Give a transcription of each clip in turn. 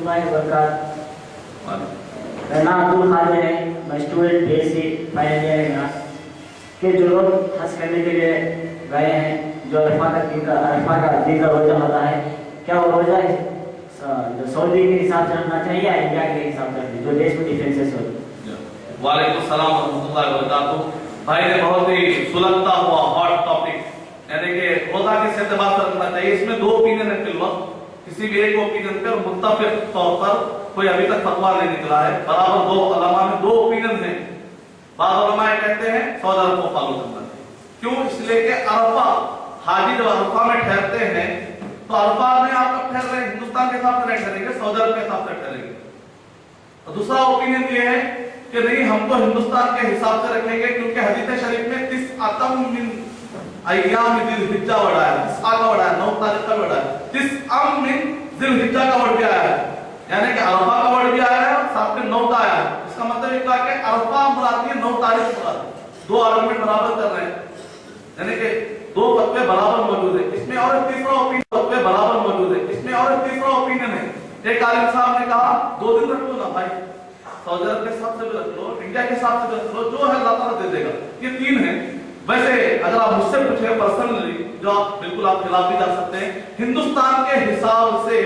मेरा नाम अब्दुल खालिद है, मैं स्टूडेंट बीएससी फाइनल ईयर है यहाँ के। जो लोग हज करने के लिए गए हैं, जो अरफा का दिन का रोजा होता है, क्या वो रोजा जो सऊदी के हिसाब से रखना चाहिए या इंडिया के हिसाब से, जो देश में डिफरेंसेस हो? वालेकुम सलाम रहमतुल्लाहि व बरकातहू। भाई ने बहुत ही सुलगता हुआ हॉट टॉपिक, यानी कि रोजा किस एतबार से रखना चाहिए। इसमें दो ओपिनियन है फिलहाल, किसी भी एक ओपिनियन पर मुत्तफिक तौर पर कोई अभी तक फतवा नहीं निकला है। बराबर दो उलमा में दो ओपिनियन हैं। बाद उलमा कहते हैं 14 अरब को फॉलो करना चाहिए। क्यों? इसलिए कि अरफा, हाजी जब अरफा में ठहरते हैं तो अरफा में आप कब ठहर रहे हैं? हिंदुस्तान के हिसाब से नहीं ठहरेंगे, 14 अरब के हिसाब से ठहरेंगे। और दूसरा ओपिनियन ये है कि नहीं, हम तो हिंदुस्तान के हिसाब से रखेंगे, क्योंकि हदीस शरीफ में 30 अतम मिन अय्याम ज़िलहिज्जा वर्ड आया, 30 का वर्ड आया, 9 तारीख का वर्ड आया, 30 अम मिन ज़िलहिज्जा का वर्ड भी आया है, यानी कि अरफा का वर्ड भी आया है और साथ में 9 का आया है। इसका मतलब ये कि अरफा मुराद है, 9 तारीख मुराद, दो आर्गुमेंट बराबर कर रहे हैं, यानी कि दो फतवे बराबर मौजूद है। इसमें और एक तीसरा ओपिनियन, फतवे बराबर मौजूद है, इसमें और एक तीसरा ओपिनियन है। एक आलिम साहब ने कहा 2 दिन रख लो ना भाई, सऊदी अरब के हिसाब से भी रख लो, इंडिया के हिसाब से भी रख लो, जो है अल्लाह ताला दे देगा। ये 3 है। वैसे अगर आप मुझसे पूछे पर्सनली, जो आप बिल्कुल आप खिलाफ भी जा सकते हैं, हिंदुस्तान के हिसाब से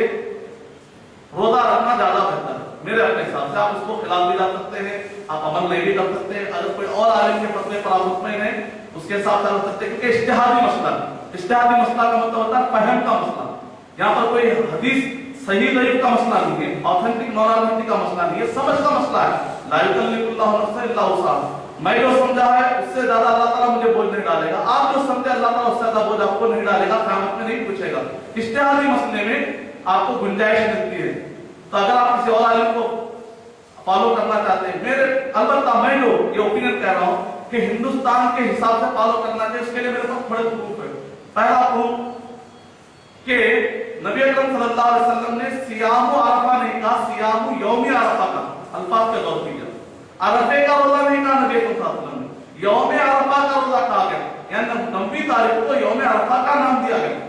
रोजा रखना ज्यादा बेहतर है मेरे अपने हिसाब से। आप इसको खिलाफ भी जा सकते हैं, आप अमल नहीं भी कर सकते हैं। अगर कोई और आलिम के फतवे पर आप मुतमईन हैं, उसके हिसाब से रख सकते हैं, क्योंकि इज्तिहादी मसला, इज्तिहादी मसला का मतलब होता है फहम का मसला। यहाँ पर कोई हदीस सही ज़ईफ का मसला नहीं है, ऑथेंटिक नॉन ऑथेंटिक का मसला नहीं है, समझ का मसला है। ला युकल्लिफुल्लाहु नफ्सन इल्ला वुसअहा, मैं जो समझा है उससे ज्यादा अल्लाह ताला मुझे बोझ नहीं डालेगा, आप जो समझे अल्लाह ताला उससे ज्यादा बोझ आपको नहीं डालेगा, क़यामत में नहीं पूछेगा। इज्तिहादी मसले में आपको गुंजाइश मिलती है। तो अगर आप किसी और आलिम को फॉलो करना चाहते हैं, मेरे अलबत्ता मैं जो ये ओपिनियन कह रहा हूँ कि हिंदुस्तान के हिसाब से फॉलो करना चाहिए, उसके लिए मेरे पास बड़े प्रूफ है। पहला प्रूफ कि नबी अकरम सल्लल्लाहु अलैहि वसल्लम ने सियाम अरफा नहीं कहा, सियाम यौम अरफा का, अल्फाज पे गौर कीजिए। अरफे का रोजा नहीं कहा नबी अकरम सल्लल्लाहु अलैहि वसल्लम ने, यौम अरफा का रोजा कहा गया, यानी 9वीं तारीख को यौम अरफा का नाम दिया गया।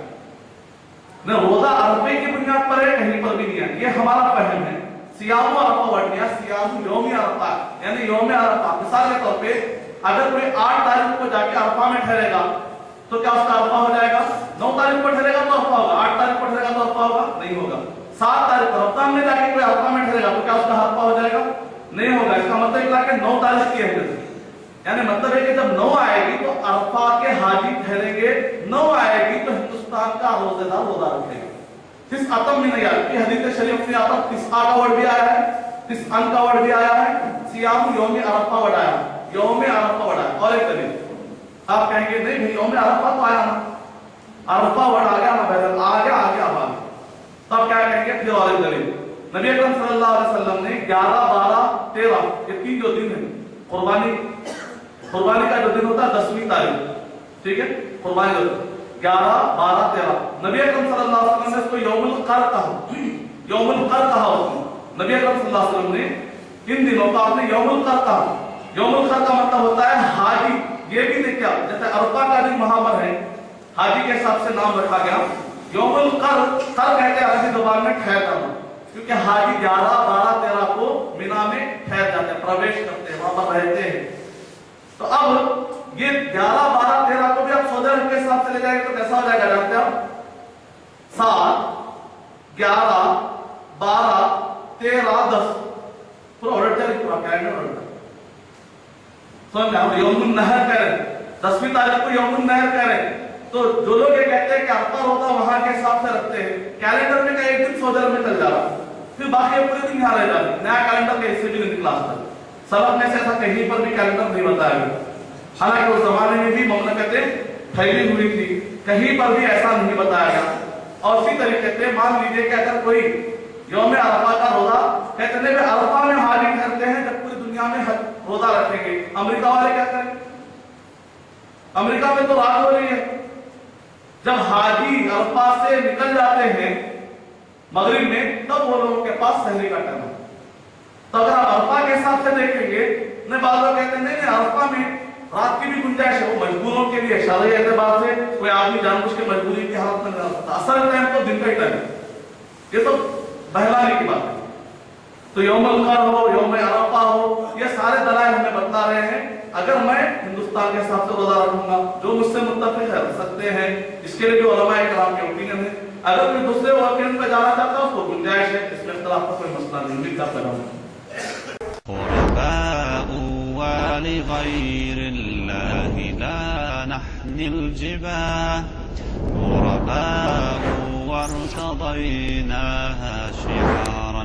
न रोजा अरफे की बुनियाद पर है, कहीं पर भी नहीं है, ये हमारा फहम है। सियाम अरफा वर्ड दिया, सियाम यौम अरफा, यानी यौम अरफा। मिसाल के तौर पे अगर कोई 8 तारीख को जाके अरफा में ठहरेगा तो क्या उसका अरफा हो जाएगा? 9 तारीख को ठहरेगा तो अरफा होगा, 8 तारीख को ठहरेगा तो अरफा होगा? नहीं होगा। 7 तारीख को रमजान में जाके कोई अरफा में ठहरेगा तो क्या उसका अरफा हो जाएगा? नहीं होगा। इसका मतलब क्या कि 9 तारीख की है, यानी मतलब है कि जब 9 आएगी तो अरफा के हाजी ठहरेंगे, 9 आएगी तो हिंदुस्तान का रोजेदार रोजा रखेगा। 30 अतम में नहीं आया, हदीस शरीफ में आता 30 का वर्ड भी आया है, 30 अन का वर्ड भी आया है, सियाम यौम अरफा वर्ड आया, यौम अरफा वर्ड आया। और एक दलील आप कहेंगे नहीं भाई यौम अरफा तो आया ना, अरफा वर्ड आ गया ना, बहरहाल आ गया आगे। तब क्या कहेंगे? फिर और एक दलील, नबी अकरम सल्लल्लाहु अलैहि वसल्लम ने 11, 12, 13 ये 3 जो दिन है, कुर्बानी का जो दिन होता है 10वीं तारीख, ठीक है, कुर्बानी का 11, 12, 13, नबी अकरम सल्लल्लाहु अलैहि वसल्लम ने इसको यौमुल कर कहा, यौमुल कर कहा उसने। नबी अकरम सल्लल्लाहु अलैहि वसल्लम ने इन दिनों का आपने यौमुल कर कहा। यौमुल कर का मतलब होता है हाजी, ये भी देखिए जैसे अरफा का दिन वहां पर है, हाजी के हिसाब से नाम रखा गया। यौमुल कर कहते हैं अरबी जुबान में ठहर करना, क्योंकि हाजी 11, 12, 13 को मिना में ठहर जाते हैं, प्रवेश करते हैं, वहां पर रहते हैं। तो अब ये 11, 12, 13 को भी आप सऊदी अरब के हिसाब से ले जाएंगे तो कैसा हो जाएगा जानते हैं आप? 7, 11, 12, 13, 10 पूरा ऑर्डर चले, पूरा कैलेंडर ऑर्डर। समझ में? हम यौमुन नहर कह रहे हैं, 10वीं तारीख को यौमुन नहर कह रहे हैं। तो जो लोग ये कहते हैं कि अरफा रोजा वहां के हिसाब से रखते हैं, कैलेंडर में का एक दिन सऊदी अरब में चल जा रहा, फिर बाकी पूरे दिन यहाँ रह जा रहे, नया कैलेंडर के हिस्से भी नहीं निकला था। सबक में से ऐसा कहीं पर भी कैलेंडर नहीं बताया गया, हालांकि उस जमाने में भी ममलकतें फैली हुई थी, कहीं पर भी ऐसा नहीं बताया गया। और इसी तरीके से मान लीजिए कि अगर कोई यौम अरफा का रोजा कहते हैं अरफा में हाजिर करते हैं, जब पूरी दुनिया में रोजा रखेंगे, अमेरिका वाले क्या करें? अमेरिका में तो रात हो रही है, जब हाजी अरफा से निकल जाते हैं मगरिब में, तब वो लोगों के पास सहरी का टाइम है। तो अगर आप अरफा के हिसाब से देखेंगे, नहीं बाद लोग कहते हैं नहीं अरफा में रात की भी गुंजाइश है, वो मजबूरों के लिए शरई एतबार से कोई आदमी जानबूझ के मजबूरी की हालत में नहीं रह सकता, असल टाइम तो दिन का ही टाइम है। ये तो बहलाने की बात है। تو یوم القر ہو، یوم عرفہ ہو، یہ سارے دلائل ہمیں بتلا رہے ہیں اگر میں ہندوستان کے حساب سے روزہ رکھوں گا، جو مجھ سے متفق ہے رکھ سکتے ہیں، اس کے لیے جو علماء کرام کے اوپینین ہے، اگر کوئی دوسرے اوپینین پہ جانا چاہتا ہے اس کو گنجائش ہے، اس میں اختلاف کا کوئی مسئلہ نہیں، امید کرتا ہوں. غرباء ولغير الله لا نحمل الجباه غرباء وارتضيناها شعارا